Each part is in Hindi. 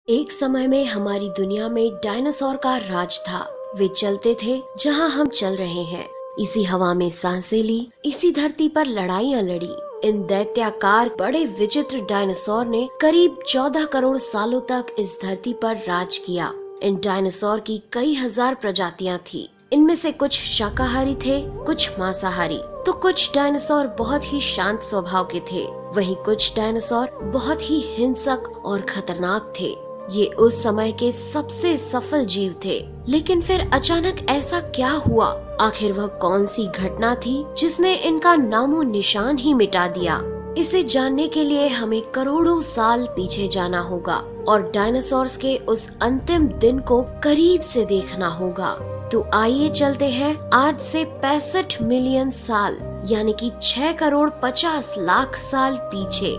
एक समय में हमारी दुनिया में डायनासोर का राज था। वे चलते थे जहां हम चल रहे हैं। इसी हवा में सांसें ली, इसी धरती पर लड़ाइयां लड़ी। इन दैत्याकार बड़े विचित्र डायनासोर ने करीब 14 करोड़ सालों तक इस धरती पर राज किया। इन डायनासोर की कई हजार प्रजातियां थी। इनमें से कुछ शाकाहारी थे, कुछ मांसाहारी, तो कुछ डायनासोर बहुत ही शांत स्वभाव के थे। वहीं कुछ डायनासोर बहुत ही हिंसक और खतरनाक थे। ये उस समय के सबसे सफल जीव थे। लेकिन फिर अचानक ऐसा क्या हुआ? आखिर वह कौन सी घटना थी जिसने इनका नामो निशान ही मिटा दिया? इसे जानने के लिए हमें करोड़ों साल पीछे जाना होगा और डायनासोर्स के उस अंतिम दिन को करीब से देखना होगा। तो आइए चलते हैं आज से 65 मिलियन साल यानी कि 6 करोड़ 50 लाख साल पीछे।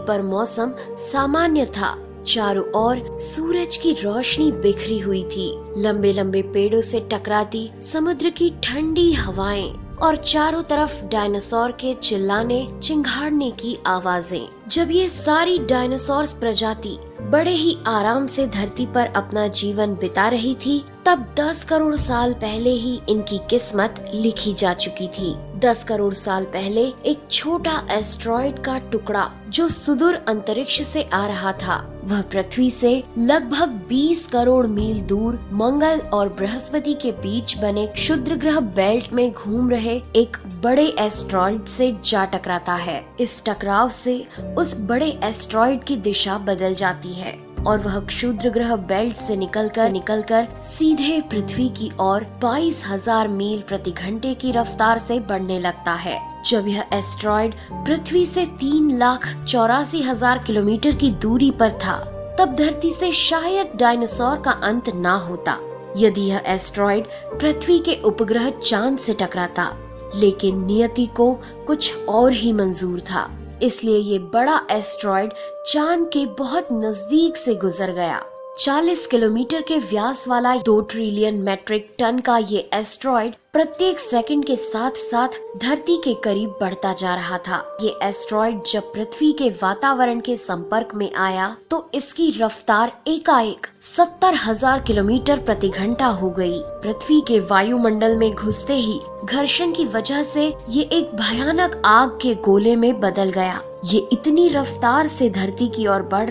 पर मौसम सामान्य था। चारों ओर सूरज की रोशनी बिखरी हुई थी। लंबे लंबे पेड़ों से टकराती समुद्र की ठंडी हवाएं और चारों तरफ डायनासोर के चिल्लाने चिंघाड़ने की आवाजें। जब ये सारी डायनासोर प्रजाति बड़े ही आराम से धरती पर अपना जीवन बिता रही थी, तब 10 करोड़ साल पहले ही इनकी किस्मत लिखी जा चुकी थी। 10 करोड़ साल पहले एक छोटा एस्ट्रॉयड का टुकड़ा जो सुदूर अंतरिक्ष से आ रहा था, वह पृथ्वी से लगभग 20 करोड़ मील दूर मंगल और बृहस्पति के बीच बने क्षुद्र ग्रह बेल्ट में घूम रहे एक बड़े एस्ट्रॉयड से जा टकराता है। इस टकराव से उस बड़े एस्ट्रॉयड की दिशा बदल जाती है और वह क्षुद्र ग्रह बेल्ट से निकलकर सीधे पृथ्वी की ओर 22,000 मील प्रति घंटे की रफ्तार से बढ़ने लगता है। जब यह एस्ट्रॉयड पृथ्वी से 3,84,000 किलोमीटर की दूरी पर था, तब धरती से शायद डायनासोर का अंत ना होता यदि यह एस्ट्रॉयड पृथ्वी के उपग्रह चांद से टकराता। लेकिन नियति को कुछ और ही मंजूर था, इसलिए ये बड़ा एस्ट्रॉयड चांद के बहुत नजदीक से गुजर गया। 40 किलोमीटर के व्यास वाला 2 ट्रिलियन मेट्रिक टन का ये एस्ट्रॉयड प्रत्येक सेकंड के साथ साथ धरती के करीब बढ़ता जा रहा था। ये एस्ट्रॉयड जब पृथ्वी के वातावरण के संपर्क में आया तो इसकी रफ्तार एकाएक 70,000 किलोमीटर प्रति घंटा हो गई। पृथ्वी के वायुमंडल में घुसते ही घर्षण की वजह से ये एक भयानक आग के गोले में बदल गया। ये इतनी रफ्तार से धरती की ओर बढ़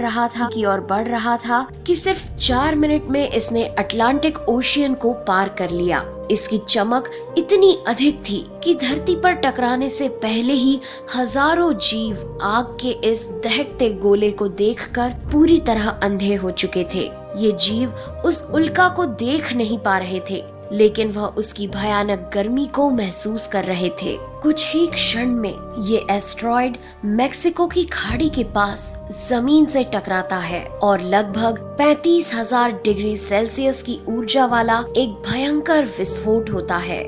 रहा था कि सिर्फ 4 मिनट में इसने अटलांटिक ओशियन को पार कर लिया। इसकी चमक इतनी अधिक थी कि धरती पर टकराने से पहले ही हजारों जीव आग के इस दहकते गोले को देखकर पूरी तरह अंधे हो चुके थे। ये जीव उस उल्का को देख नहीं पा रहे थे, लेकिन वह उसकी भयानक गर्मी को महसूस कर रहे थे। कुछ ही क्षण में ये एस्ट्रॉयड मेक्सिको की खाड़ी के पास जमीन से टकराता है और लगभग 35,000 डिग्री सेल्सियस की ऊर्जा वाला एक भयंकर विस्फोट होता है।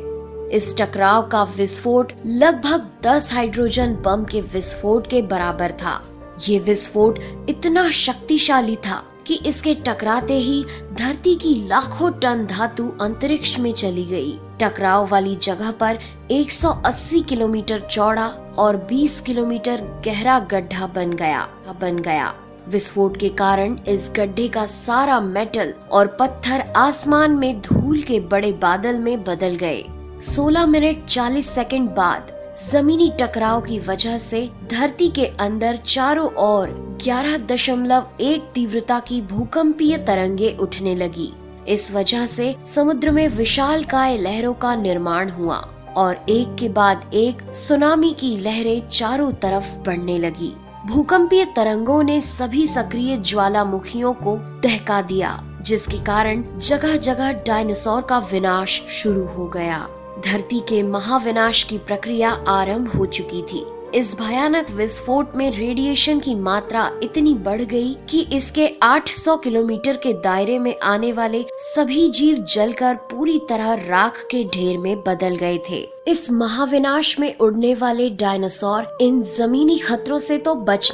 इस टकराव का विस्फोट लगभग 10 हाइड्रोजन बम के विस्फोट के बराबर था। ये विस्फोट इतना शक्तिशाली था कि इसके टकराते ही धरती की लाखों टन धातु अंतरिक्ष में चली गई। टकराव वाली जगह पर 180 किलोमीटर चौड़ा और 20 किलोमीटर गहरा गड्ढा बन गया। विस्फोट के कारण इस गड्ढे का सारा मेटल और पत्थर आसमान में धूल के बड़े बादल में बदल गए। 16 मिनट 40 सेकंड बाद जमीनी टकराव की वजह से धरती के अंदर चारों ओर 11.1 तीव्रता की भूकंपीय तरंगे उठने लगी। इस वजह से समुद्र में विशालकाय लहरों का निर्माण हुआ और एक के बाद एक सुनामी की लहरें चारों तरफ बढ़ने लगी। भूकंपीय तरंगों ने सभी सक्रिय ज्वालामुखियों को दहका दिया, जिसके कारण जगह जगह डायनासोर का विनाश शुरू हो गया। धरती के महाविनाश की प्रक्रिया आरंभ हो चुकी थी। इस भयानक विस्फोट में रेडिएशन की मात्रा इतनी बढ़ गई कि इसके 800 किलोमीटर के दायरे में आने वाले सभी जीव जलकर पूरी तरह राख के ढेर में बदल गए थे। इस महाविनाश में उड़ने वाले डायनासोर इन जमीनी खतरों से तो बच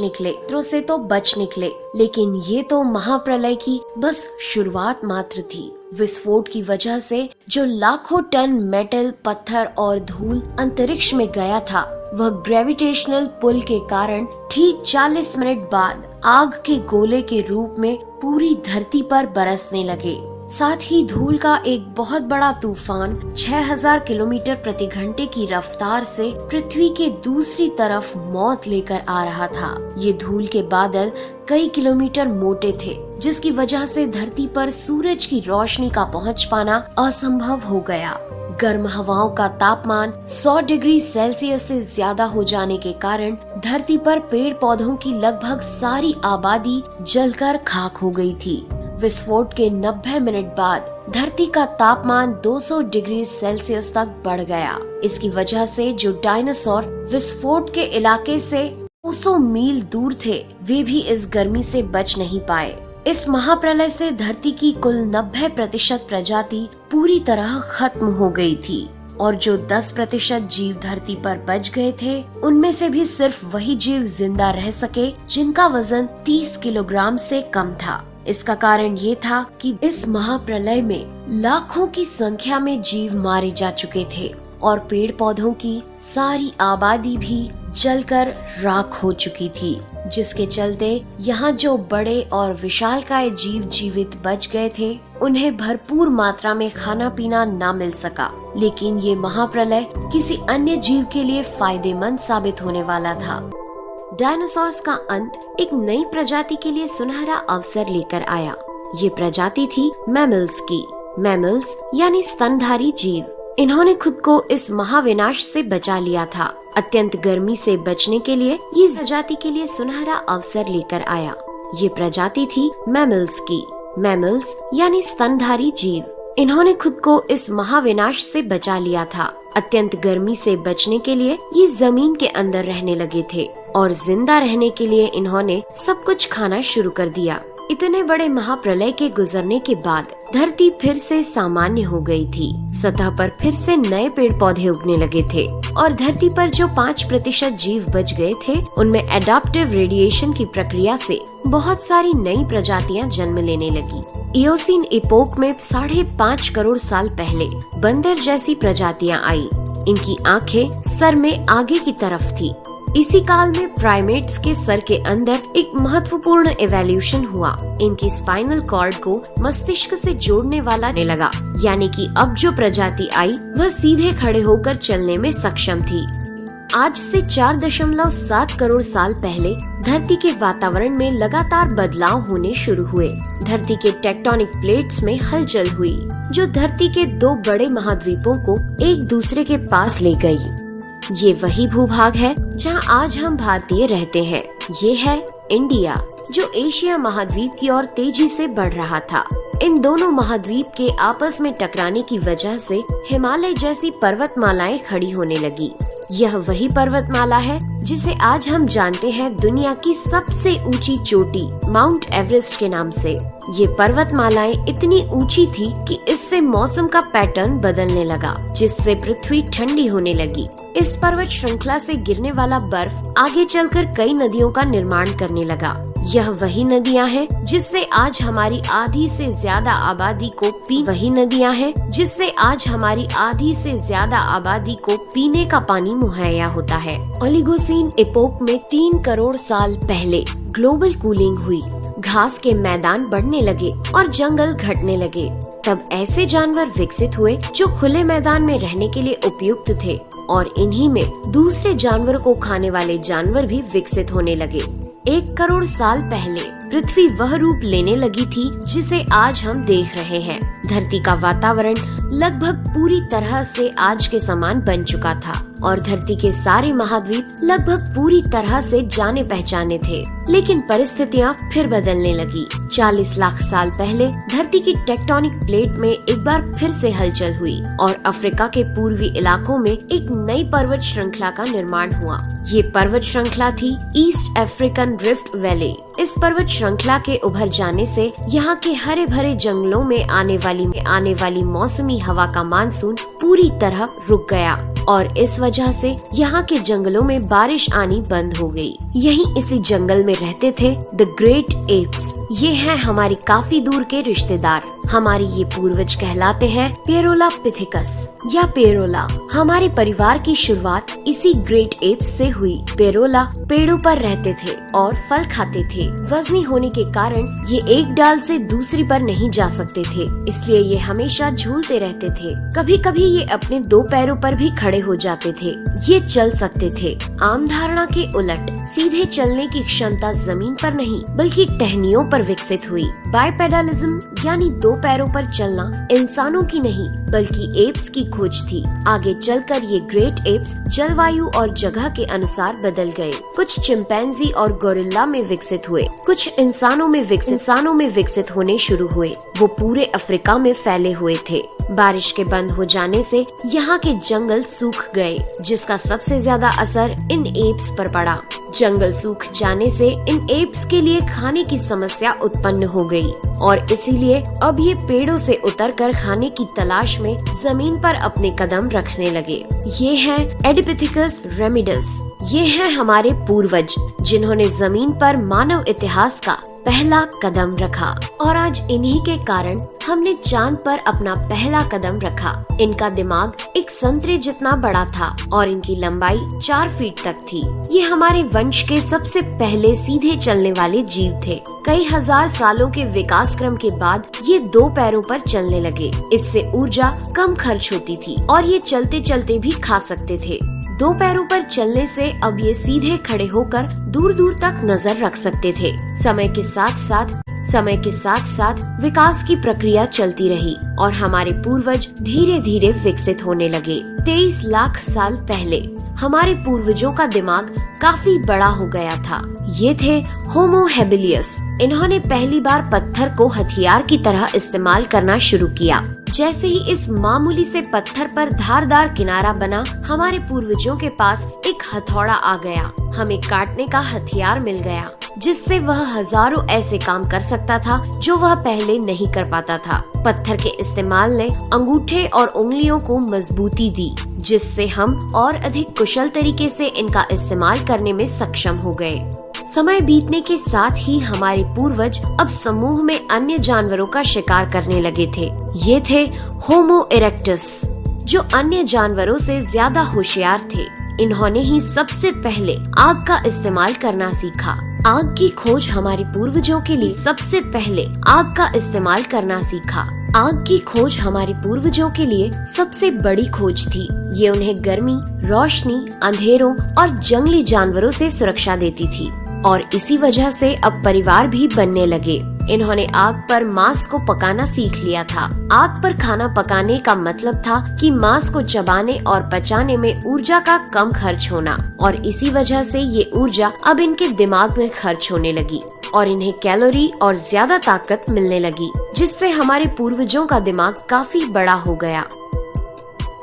निकले, लेकिन ये तो महाप्रलय की बस शुरुआत मात्र थी। विस्फोट की वजह से जो लाखों टन मेटल, पत्थर और धूल अंतरिक्ष में गया था, वह ग्रेविटेशनल पुल के कारण ठीक 40 मिनट बाद आग के गोले के रूप में पूरी धरती पर बरसने लगे। साथ ही धूल का एक बहुत बड़ा तूफान 6000 किलोमीटर प्रति घंटे की रफ्तार से पृथ्वी के दूसरी तरफ मौत लेकर आ रहा था। ये धूल के बादल कई किलोमीटर मोटे थे, जिसकी वजह से धरती पर सूरज की रोशनी का पहुंच पाना असंभव हो गया। गर्म हवाओं का तापमान 100 डिग्री सेल्सियस से ज्यादा हो जाने के कारण धरती पर पेड़ पौधों की लगभग सारी आबादी जलकर खाक हो गई थी। विस्फोट के 90 मिनट बाद धरती का तापमान 200 डिग्री सेल्सियस तक बढ़ गया। इसकी वजह से जो डायनासोर विस्फोट के इलाके से 200 मील दूर थे, वे भी इस गर्मी से बच नहीं पाए। इस महाप्रलय से धरती की कुल 90% प्रजाति पूरी तरह खत्म हो गई थी और जो 10% जीव धरती पर बच गए थे, उनमें से भी सिर्फ वही जीव जिंदा रह सके जिनका वजन 30 किलोग्राम से कम था। इसका कारण ये था कि इस महाप्रलय में लाखों की संख्या में जीव मारे जा चुके थे और पेड़ पौधों की सारी आबादी भी जलकर राख हो चुकी थी, जिसके चलते यहाँ जो बड़े और विशालकाय जीव जीवित बच गए थे, उन्हें भरपूर मात्रा में खाना पीना न मिल सका। लेकिन ये महाप्रलय किसी अन्य जीव के लिए फायदेमंद साबित होने वाला था। डायनासोर्स का अंत एक नई प्रजाति के लिए सुनहरा अवसर लेकर आया। ये प्रजाति थी मैमल्स की। मैमल्स यानी स्तनधारी जीव। इन्होंने खुद को इस महाविनाश से बचा लिया था। अत्यंत गर्मी से बचने के लिए ये प्रजाति के लिए सुनहरा अवसर लेकर आया। ये प्रजाति थी मैमल्स की। मैमल्स यानी स्तनधारी जीव। इन्होंने खुद को इस महाविनाश से बचा लिया था। अत्यंत गर्मी से बचने के लिए ये जमीन के अंदर रहने लगे थे और जिंदा रहने के लिए इन्होंने सब कुछ खाना शुरू कर दिया। इतने बड़े महाप्रलय के गुजरने के बाद धरती फिर से सामान्य हो गई थी। सतह पर फिर से नए पेड़ पौधे उगने लगे थे और धरती पर जो 5% जीव बच गए थे, उनमें एडाप्टिव रेडिएशन की प्रक्रिया से बहुत सारी नई प्रजातियां जन्म लेने लगी। इयोसीन इपोक में 5.5 करोड़ साल पहले बंदर जैसी प्रजातियां आई। इनकी आंखें सर में आगे की तरफ थी। इसी काल में प्राइमेट्स के सर के अंदर एक महत्वपूर्ण एवोल्यूशन हुआ। इनकी स्पाइनल कॉर्ड को मस्तिष्क से जोड़ने वाला लगा, यानी कि अब जो प्रजाति आई वह सीधे खड़े होकर चलने में सक्षम थी। आज से 4.7 करोड़ साल पहले धरती के वातावरण में लगातार बदलाव होने शुरू हुए। धरती के टेक्टोनिक प्लेट्स में हलचल हुई, जो धरती के 2 बड़े महाद्वीपों को एक दूसरे के पास ले गई। ये वही भूभाग है जहां आज हम भारतीय रहते हैं। ये है इंडिया, जो एशिया महाद्वीप की ओर तेजी से बढ़ रहा था। इन दोनों महाद्वीप के आपस में टकराने की वजह से हिमालय जैसी पर्वतमालाएं खड़ी होने लगी। यह वही पर्वतमाला है जिसे आज हम जानते हैं दुनिया की सबसे ऊंची चोटी माउंट एवरेस्ट के नाम से। ये पर्वतमालाएं इतनी ऊंची थी कि इससे मौसम का पैटर्न बदलने लगा, जिससे पृथ्वी ठंडी होने लगी। इस पर्वत श्रृंखला से गिरने वाला बर्फ आगे चलकर कई नदियों का निर्माण करने लगा। यह वही नदियां हैं जिससे आज हमारी आधी से ज्यादा आबादी को पीने का पानी मुहैया होता है। ओलिगोसीन इपोक में 3 करोड़ साल पहले ग्लोबल कूलिंग हुई। घास के मैदान बढ़ने लगे और जंगल घटने लगे। तब ऐसे जानवर विकसित हुए जो खुले मैदान में रहने के लिए उपयुक्त थे और इन्हीं में दूसरे जानवरों को खाने वाले जानवर भी विकसित होने लगे। 1 करोड़ साल पहले पृथ्वी वह रूप लेने लगी थी जिसे आज हम देख रहे हैं। धरती का वातावरण लगभग पूरी तरह से आज के समान बन चुका था और धरती के सारे महाद्वीप लगभग पूरी तरह से जाने पहचाने थे। लेकिन परिस्थितियां फिर बदलने लगी। 40 लाख साल पहले धरती की टेक्टोनिक प्लेट में एक बार फिर से हलचल हुई और अफ्रीका के पूर्वी इलाकों में एक नई पर्वत श्रृंखला का निर्माण हुआ। ये पर्वत श्रृंखला थी ईस्ट अफ्रीकन रिफ्ट वैली। इस पर्वत श्रृंखला के उभर जाने से यहाँ के हरे भरे जंगलों में आने वाली मौसमी हवा का मानसून पूरी तरह रुक गया और इस वजह से यहाँ के जंगलों में बारिश आनी बंद हो गई। यहीं इसी जंगल में रहते थे द ग्रेट एप्स। ये हैं हमारी काफी दूर के रिश्तेदार। हमारे ये पूर्वज कहलाते हैं पेरोलापिथिकस या पेरोला। हमारे परिवार की शुरुआत इसी ग्रेट एप्स से हुई। पेरोला पेड़ों पर रहते थे और फल खाते थे। वजनी होने के कारण ये एक डाल से दूसरी पर नहीं जा सकते थे, इसलिए ये हमेशा झूलते रहते थे। कभी कभी ये अपने दो पैरों पर भी खड़े हो जाते थे। ये चल सकते थे। आम धारणा के उलट सीधे चलने की क्षमता जमीन पर नहीं बल्कि टहनियों पर विकसित हुई। बाइपेडलिज्म यानी दो पैरों पर चलना इंसानों की नहीं बल्कि एप्स की खोज थी। आगे चलकर ये ग्रेट एप्स जलवायु और जगह के अनुसार बदल गए। कुछ चिंपैंजी और गोरिल्ला में विकसित हुए, कुछ इंसानों में विकसित होने शुरू हुए। वो पूरे अफ्रीका में फैले हुए थे। बारिश के बंद हो जाने से यहाँ के जंगल सूख गए, जिसका सबसे ज्यादा असर इन एप्स पर पड़ा। जंगल सूख जाने से इन एप्स के लिए खाने की समस्या उत्पन्न हो गई और इसीलिए अब ये पेड़ों से उतरकर खाने की तलाश में जमीन पर अपने कदम रखने लगे। ये है एडिपिथेकस रेमिडस। ये हैं हमारे पूर्वज जिन्होंने जमीन पर मानव इतिहास का पहला कदम रखा और आज इन्हीं के कारण हमने चांद पर अपना पहला कदम रखा। इनका दिमाग एक संतरे जितना बड़ा था और इनकी लंबाई 4 फीट तक थी। ये हमारे वंश के सबसे पहले सीधे चलने वाले जीव थे। कई हजार सालों के विकास क्रम के बाद ये दो पैरों पर चलने लगे। इससे ऊर्जा कम खर्च होती थी और ये चलते चलते भी खा सकते थे। दो पैरों पर चलने से अब ये सीधे खड़े होकर दूर दूर तक नजर रख सकते थे। समय के साथ साथ विकास की प्रक्रिया चलती रही और हमारे पूर्वज धीरे धीरे विकसित होने लगे। 23 लाख साल पहले हमारे पूर्वजों का दिमाग काफी बड़ा हो गया था। ये थे होमो हेबिलियस। इन्होंने पहली बार पत्थर को हथियार की तरह इस्तेमाल करना शुरू किया। जैसे ही इस मामूली से पत्थर पर धारदार किनारा बना, हमारे पूर्वजों के पास एक हथौड़ा आ गया। हमें काटने का हथियार मिल गया, जिससे वह हजारों ऐसे काम कर सकता था जो वह पहले नहीं कर पाता था। पत्थर के इस्तेमाल ने अंगूठे और उंगलियों को मजबूती दी, जिससे हम और अधिक कुशल तरीके से इनका इस्तेमाल करने में सक्षम हो गए। समय बीतने के साथ ही हमारे पूर्वज अब समूह में अन्य जानवरों का शिकार करने लगे थे। ये थे होमो इरेक्टस, जो अन्य जानवरों से ज्यादा होशियार थे। इन्होंने ही सबसे पहले आग का इस्तेमाल करना सीखा। आग की खोज हमारे पूर्वजों के लिए सबसे पहले आग का इस्तेमाल करना सीखा। आग की खोज हमारे पूर्वजों के लिए सबसे बड़ी खोज थी। ये उन्हें गर्मी, रोशनी, अंधेरों और जंगली जानवरों से सुरक्षा देती थी और इसी वजह से अब परिवार भी बनने लगे। इन्होंने आग पर मांस को पकाना सीख लिया था। आग पर खाना पकाने का मतलब था कि मांस को चबाने और पचाने में ऊर्जा का कम खर्च होना और इसी वजह से ये ऊर्जा अब इनके दिमाग में खर्च होने लगी और इन्हें कैलोरी और ज्यादा ताकत मिलने लगी, जिससे हमारे पूर्वजों का दिमाग काफी बड़ा हो गया।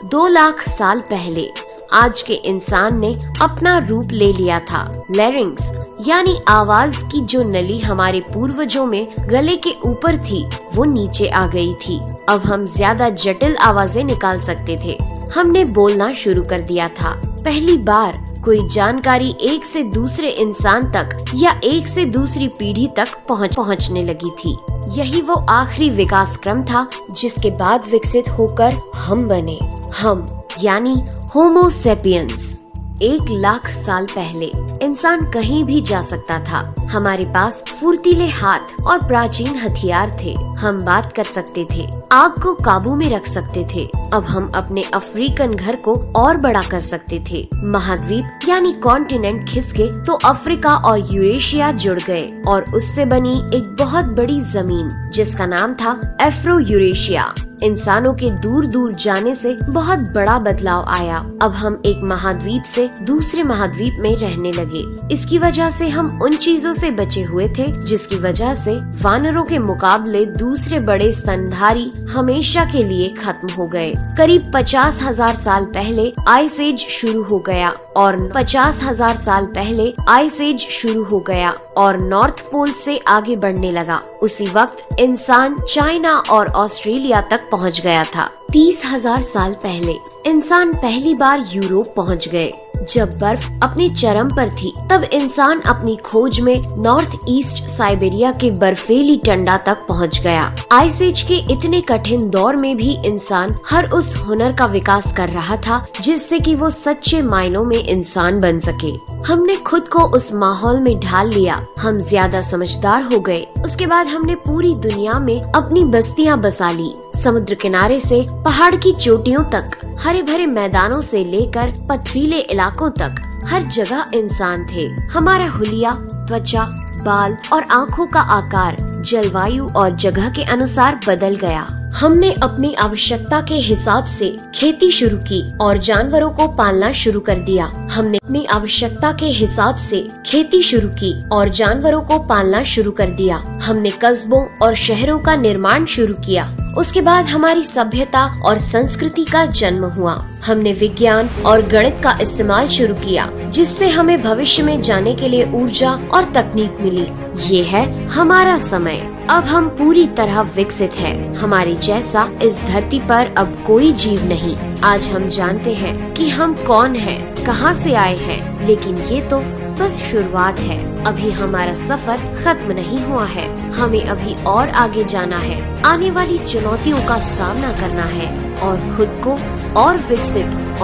2 लाख साल पहले आज के इंसान ने अपना रूप ले लिया था। लैरिंग्स यानी आवाज की जो नली हमारे पूर्वजों में गले के ऊपर थी, वो नीचे आ गई थी। अब हम ज्यादा जटिल आवाजें निकाल सकते थे। हमने बोलना शुरू कर दिया था। पहली बार कोई जानकारी एक से दूसरे इंसान तक या एक से दूसरी पीढ़ी तक पहुंचने लगी थी। यही वो आखिरी विकास क्रम था जिसके बाद विकसित होकर हम बने। हम यानी होमो सेपियंस। 1 लाख साल पहले इंसान कहीं भी जा सकता था। हमारे पास फुर्तीले हाथ और प्राचीन हथियार थे। हम बात कर सकते थे, आग को काबू में रख सकते थे। अब हम अपने अफ्रीकन घर को और बड़ा कर सकते थे। महाद्वीप यानी कॉन्टिनेंट खिसके तो अफ्रीका और यूरेशिया जुड़ गए और उससे बनी एक बहुत बड़ी जमीन जिसका नाम था एफ्रो यूरेशिया। इंसानों के दूर दूर जाने से बहुत बड़ा बदलाव आया। अब हम एक महाद्वीप से दूसरे महाद्वीप में रहने लगे। इसकी वजह से हम उन चीजों से बचे हुए थे जिसकी वजह से वानरों के मुकाबले दूसरे बड़े स्तनधारी हमेशा के लिए खत्म हो गए। करीब 50,000 साल पहले आइस एज शुरू हो गया और 50,000 साल पहले आइस एज शुरू हो गया और नॉर्थ पोल से आगे बढ़ने लगा। उसी वक्त इंसान चाइना और ऑस्ट्रेलिया तक पहुंच गया था। 30,000 साल पहले इंसान पहली बार यूरोप पहुंच गए। जब बर्फ अपने चरम पर थी तब इंसान अपनी खोज में नॉर्थ ईस्ट साइबेरिया के बर्फीली टंडा तक पहुंच गया। आइस एज के इतने कठिन दौर में भी इंसान हर उस हुनर का विकास कर रहा था जिससे कि वो सच्चे मायनों में इंसान बन सके। हमने खुद को उस माहौल में ढाल लिया, हम ज्यादा समझदार हो गए। उसके बाद हमने पूरी दुनिया में अपनी बस्तियां बसा ली। समुद्र किनारे से पहाड़ की चोटियों तक, हरे भरे मैदानों से लेकर पथरीले इलाकों तक हर जगह इंसान थे। हमारा हुलिया, त्वचा, बाल और आँखों का आकार जलवायु और जगह के अनुसार बदल गया। हमने अपनी आवश्यकता के हिसाब से खेती शुरू की और जानवरों को पालना शुरू कर दिया। हमने अपनी आवश्यकता के हिसाब से खेती शुरू की और जानवरों को पालना शुरू कर दिया। हमने कस्बों और शहरों का निर्माण शुरू किया। उसके बाद हमारी सभ्यता और संस्कृति का जन्म हुआ। हमने विज्ञान और गणित का इस्तेमाल शुरू किया जिससे हमें भविष्य में जाने के लिए ऊर्जा और तकनीक मिली। ये है हमारा समय। अब हम पूरी तरह विकसित हैं। हमारे जैसा इस धरती पर अब कोई जीव नहीं। आज हम जानते हैं कि हम कौन हैं, कहां से आए हैं, लेकिन ये तो बस शुरुआत है। अभी हमारा सफर खत्म नहीं हुआ है। हमें अभी और आगे जाना है, आने वाली चुनौतियों का सामना करना है और खुद को और विकसित